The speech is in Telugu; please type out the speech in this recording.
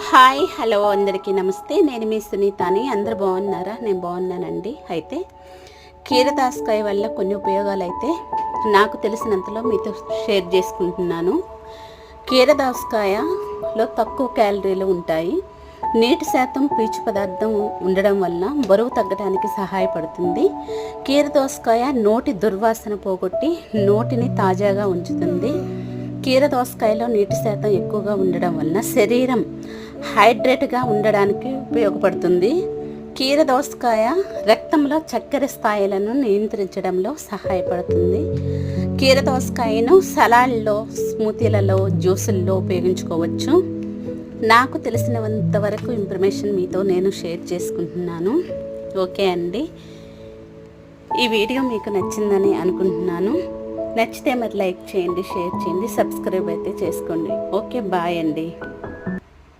హాయ్ హలో అందరికీ నమస్తే. నేను మీ సునీతని. అందరు బాగున్నారా? నేను బాగున్నానండి. అయితే కీరదోసకాయ వల్ల కొన్ని ఉపయోగాలు అయితే నాకు తెలిసినంతలో మీతో షేర్ చేసుకుంటున్నాను. కీరదోసకాయలో తక్కువ క్యాలరీలు ఉంటాయి. నీటి శాతం పీచు పదార్థం ఉండడం వల్ల బరువు తగ్గడానికి సహాయపడుతుంది. కీరదోసకాయ నోటి దుర్వాసన పోగొట్టి నోటిని తాజాగా ఉంచుతుంది. కీరదోసకాయలో నీటి శాతం ఎక్కువగా ఉండడం వలన శరీరం హైడ్రేట్గా ఉండడానికి ఉపయోగపడుతుంది. కీరదోసకాయ రక్తంలో చక్కెర స్థాయిలను నియంత్రించడంలో సహాయపడుతుంది. కీరదోసకాయను సలాడ్లో, స్మూతీలలో, జ్యూసుల్లో ఉపయోగించుకోవచ్చు. నాకు తెలిసినంత వరకు ఇన్ఫర్మేషన్ మీతో నేను షేర్ చేసుకుంటున్నాను. ఓకే అండి, ఈ వీడియో మీకు నచ్చిందని అనుకుంటున్నాను. నచ్చితే మరి లైక్ చేయండి, షేర్ చేయండి, సబ్స్క్రైబ్ అయితే చేసుకోండి. ఓకే, బాయ్ అండి.